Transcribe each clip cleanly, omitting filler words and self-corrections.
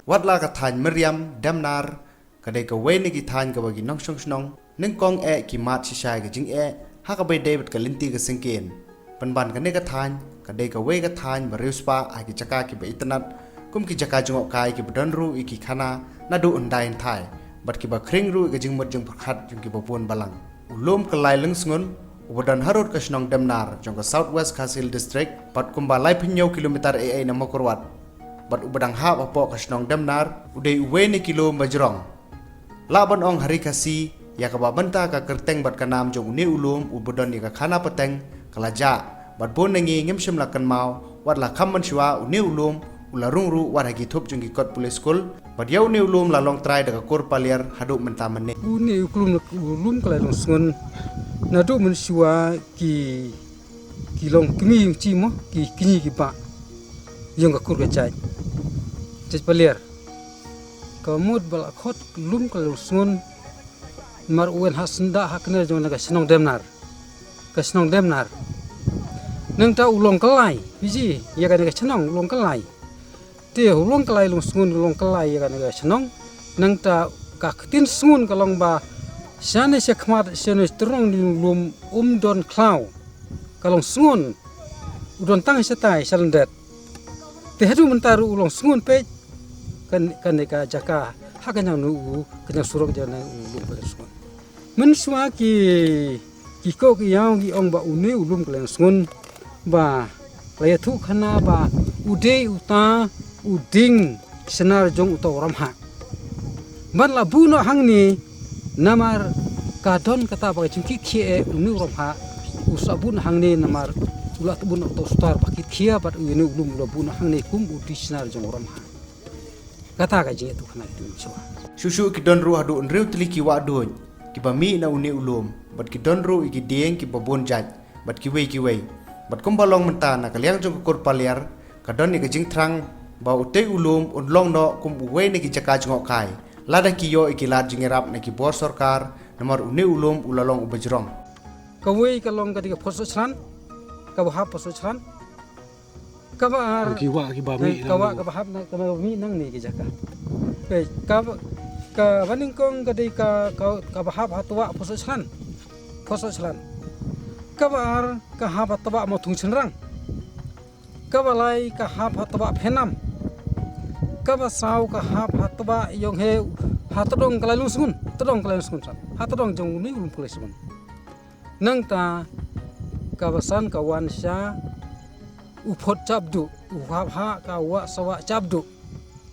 วัดลากระทานมเรียมดำนาร์ก็ได้ก็เว้นในกิทานกับกินน้องชงชนองนึ่งกองกิมาชิชายกับจิงฮักกับใบเดวิดกับลินตีกับสิงเกนปันบันกันได้กระทานก็ได้ก็เว้กระทานบริวสปาอากิจักากิบอิตนัดกุมกิจักาจงอกายกิบดันรูอีกิขานานาดูอันใดอันไทยบัดกิบคริ่งรูกับจิงมดจงประคัดจงกิบปวนบาลังอุลมกลายลึงสงนอุบดันฮารดกับชนองดำนาร์จงกับ South West Khasil District ปัดกุมบาไลพิญโยกิโลเมตรนามกรวัดบัดอุบดังฮาบอปอกกับชนองดำนาร์อุเดอุเวนิกิโลมบจรองลาบันองhari kasi ya ka babanta ka kerteng bat kanam jong uni ulum ubodon ya ka khana pateng kalaja bat bon nangi ngem shim la kan mau wat la kham man shwa uni ulum ula rungru wat hagi thop jong ki kot police school bat yau uni ulum la long try da ka kor paliar hadu menta manne uni ulum kala long sungon na do man shwa ki long kimi chi mo ki kini ki ba yong ka kur ka chai chai paliar kamut bal khot lum kala sungon mar uwen hasnda hakne jong na ka snong demnar nang ta ulong kalai biji ya ka snong ulong kalai te ulong kalai long sungun ulong kalai ya ka snong nang ta ka tin sungun kalong ba sane se khmat sene strong lum don klau kalong sungun udon tang setai salendet te hadu mentaru ulong sungun pe kan ka jaka hakanyang nu kanyang surong jana ulum kalai mensua ki ko ki yang ki ong ba uni ulum klang sungun ba laya thu khana ba ude uta uding senar jong uta ram ha ban la bu no hang ni namar ka don kata ba chimki khie uni ram ha usabun hang ni namar ulat bun to star ba ki khia ba uni ulum lo bun hang ni kum udi senar jong ram ha kata ka je tu khana tu chwa shushu ki don ru hadu nreu tli ki wa don ki ba mi na uni ulum bat ki don ru ki dieng ki babon jaj bat ki wei bat kum balong menta na kalyang jong kor paliar ka don ni ka jing trang ba utai ulum un long no kum uwe ni ki jaka jong kai lada ki yo ki lad jing rap na ki bor sarkar namar uni ulum ulalong ubajrong ka wei ka long ka di ka phoso chran ka ba hap phoso chran ka ba ki ba mi ka ba hap na ka mi nang ni ki jaka ka waning kong ka di ka ba hap hatwa phoso chran ka hap hatwa mo thung chenrang ka ba lai ka hap hatwa phenam ka ba sau ka hap hatwa yong he hatodong kalai lung sungun san hatodong jong ni ulum pulai sungun nang ta ka ba san ka wan sha uphot chapdu uhap ha ka wa sawa chapdu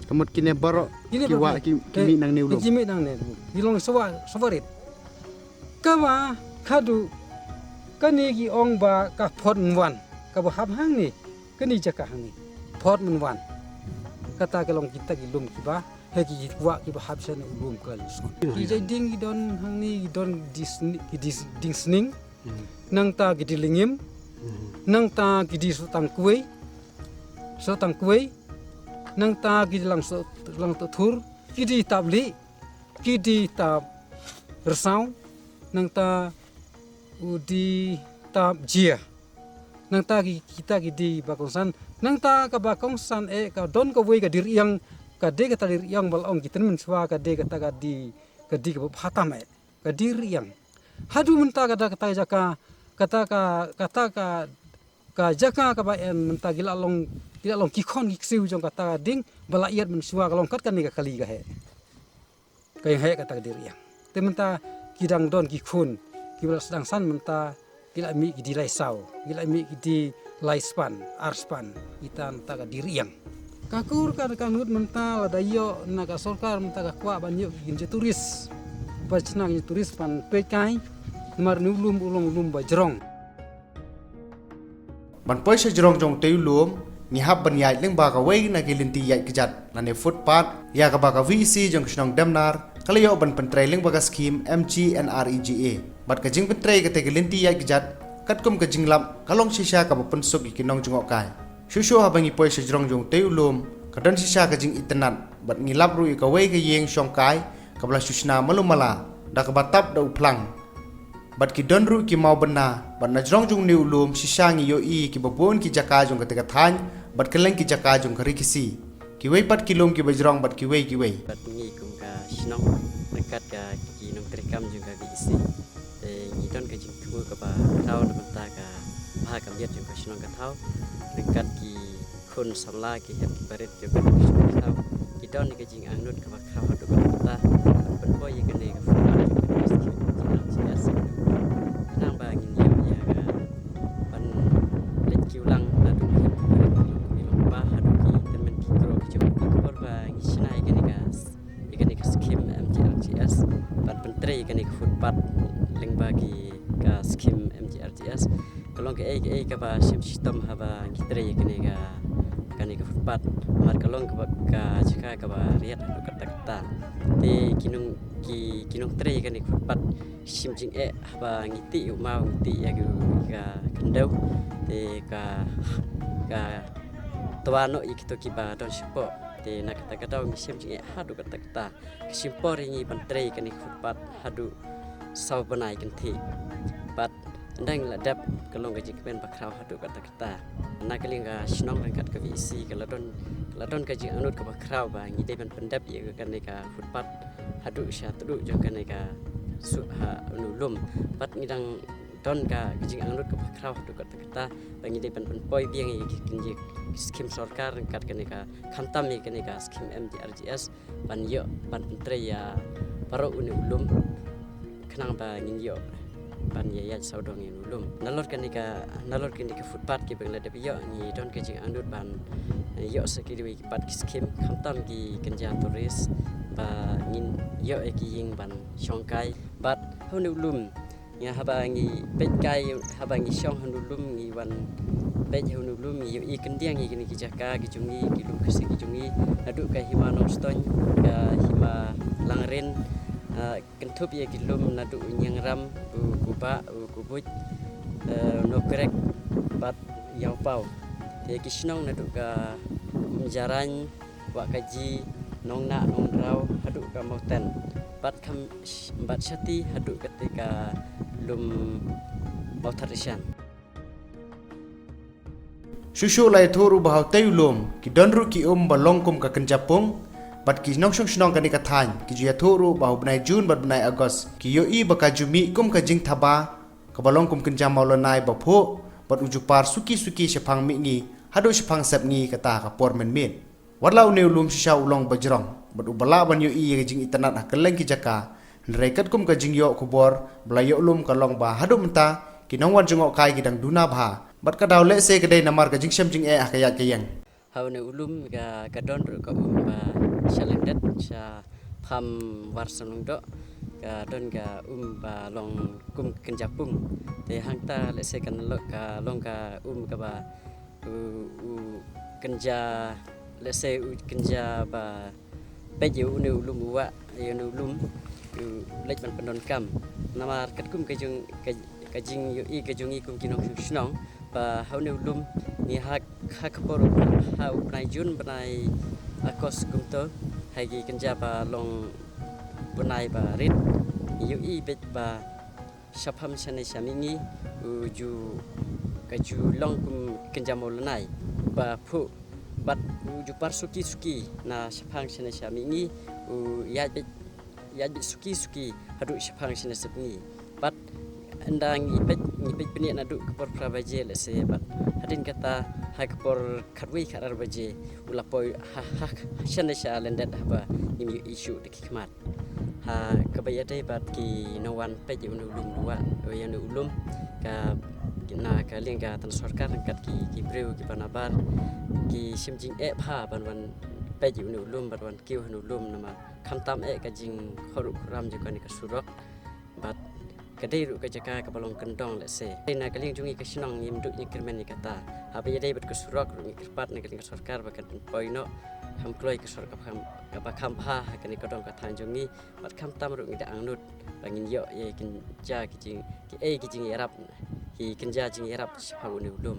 kamut kine baro ki wa ki mi nang ne ulum kimi nang ne dilong sawarit ka ba khadu kani ki ong ba ka phot wan ka ba hap hang ni kani jaka hang ni phot wan kata kalong kita ki lum ki ba he ki wa ki ba hap san ulum ka sun ki jai ding ki don hang ni ki don ding sning nang ta ki dilingim nang ta ki di sotang kuei nang ta ki lang to thur ki di tabli ki di tab resau nang ta udi tab jia nang ta ki kita ki di bakongsan nang ta ka bakongsan ka don ka wei ka diriang ka de ka diriang bal ong kitan men swa ka de ka di ka phatam ka diriang hadu menta ka kata jaka ka jaka ka ba en menta gila long ki khon ki siu jong kata ding bala iat men swa ka long kat kan ni ka kali ka he kata diriang te menta kidang don ki khun ki bala sedang san menta gila mi ki di lai sau gila mi ki di lai span arspan itan ta ka diriang kakur ka nut menta la dayo na ka sarkar menta ka kwa ban yo ginje turis bachna ginje turis pan pe kai mar ni ulum bajrong ban poi se jrong jong te ulum ni hab ban yai leng ba ka wei na ki linti yai kijat na ne footpath ya ka ba ka vc jong snong demnar kalayo ban pentrai leng ba ka scheme mgnrega bat ka jing pentrai ka te ki linti yai kijat kat kum ka jinglam kalong shisha ka ba pensuk ki nong jong kai shushu ha bangi poi se jrong jong te ulum ka dan shisha ka jing itanan bat ngilap ru ka wei ka yeng shong kai ka bla shushna malumala da ka batap da uplang bat ki don ru ki mau bana bat na jrong jung ni ulum shisha ngi yo ki babon ki jaka jong ka te ka than bat keleng ki jaka jong ka rikisi kiwei pat kilum ki bajrong bat kiwei Bat ngi kum ka sinong dekat ka ki nong terikam juga ka isi. Ngi don ka jing tu ka ba tau na banta ka ba ka miat juga sinong ka tau dekat ki kun samla ki hep ki barit juga ka sinong ka tau. Ki don ka jing angnut ka ba khau hadu ka banta ban boy ka ne ka fu ka jing ka sia nang ba ngi ya ka ban lek ki ulang na du ki ba hadu ki temen ki kro ki jong ki kor ba ngi sinai ka ne ka skim MGRGS ban pentre ka ne ka footpath leng bagi ka skim MGRGS kalong ka ka ba system haba ngitre ka ne ka footpath mar kalong ka jika ka ba riat hadu kata te kinung tre ka ne footpath sim jing haba ngiti mau ngiti ya ka kendau te ka tuano ikito ki ba don sipo te na kata mi sim jing hadu kata simpor ni pentre ka ne footpath hadu sau banai kan thi bat ndang ladap kalong gaji pen bakrau hadu kata na kaling ga sinong rangkat ka visi kaladon gaji anut ka bakrau ba ngi de pendap ye ka ne ka footpath hadu sya tudu jo ka ne ka su ha nulum bat ngidang don ka gaji anut ka bakrau hadu kata ba ngi de poi biang ye kinji skim sarkar rangkat ka ne ka khantam ye ka ne ka skim MGRGS ban yo ban pentre ya paro ulum kenang ba ngin yo ban ya saudong yang ulum nalor kan nika footpath ki bangla de yo ni don ke jing andut ban yo sekiri ki pat ki skim khamtam ki kenja turis ba ngin yo ki ying ban shongkai bat hon ulum ya haba ngi pekai haba ngi shong hon ulum ngi wan pej hon ulum yo I kendiang ngi ki jaka ki jungi ki lum kesi ki jungi adu ka himano ston ka hima langren kentup ya kilum nadu nyang ram kuba kubuj no krek bat yang pau te kisnong nadu ka jaran wa kaji nong na nong rau hadu ka mountain bat syati hadu ketika lum bautarisan Shushu lai thuru bahau tayulum ki donru ki balongkum ka kenjapung bat ki nong shong ka ni ka than ki ju ya thuru bahau benai Jun bat benai Agos ki yo I baka jumi kum ka jing thaba ka balongkum kenjam maulonai ba pho bat ujupar suki shapang mi ngi hadu shapang sep ngi ka ta ka por men mit warlau ne ulum shisha ulong bajrong bat ubala ban yo I ka jing itanat ha keleng ki jaka nrekat kum ka jing yo kubor blayo ulum ka long ba hadu menta ki nong wan jingok kai ki dang duna bha bat ka daw le se ka dei namar ka jing shem jing akayat ka yang haune ulum ka don ka ba shalendet sha pham warsanung do ka don ka ba long kum kenjapung te hangta le se kan lo ka long ka ka ba kenja le se kenja ba peju ne ulum wa ye ne ulum lek ban pendon kam namar kat kum ka jing yo I ka jungi kum kinong snong ba haune ulum ni hak kapor ha upnai Jun benai Agos kumto hagi kenja ba long benai ba rit yo I bet ba shapham sane samingi uju kaju long kum kenja molnai ba phu bat uju par suki na shaphang sane samingi ya bet suki hadu shaphang sane sapni bat andang ipet peni nadu kapor prabaje le se bat hadin kata ha kapor kharwi kharar baje ulapoi ha shane sha lendet haba imi issue de kikmat ha kabayade bat ki nawan peje ulum dua yang ulum ka na ka lingga tan sarkar kat ki breu ki panabar ki simjing pha ban peje ulum ban kiu ulum nama khamtam ka jing khoru ram je kan ka surok bat kadai ru ka jaka ka balong kendong le se na kaling jungi ka sinong nim duk ni kermen ni kata apa ya dai bat ka surok ru ni kerpat na kaling sarkar bakan poino ham kloi ka sarkar ka ba kham pha ka ni ka dong ka than jungi bat kham tam ru ni da angnut bangin yo ye kin ja ki jing ki jing yarap ki kin ja jing yarap sa ulum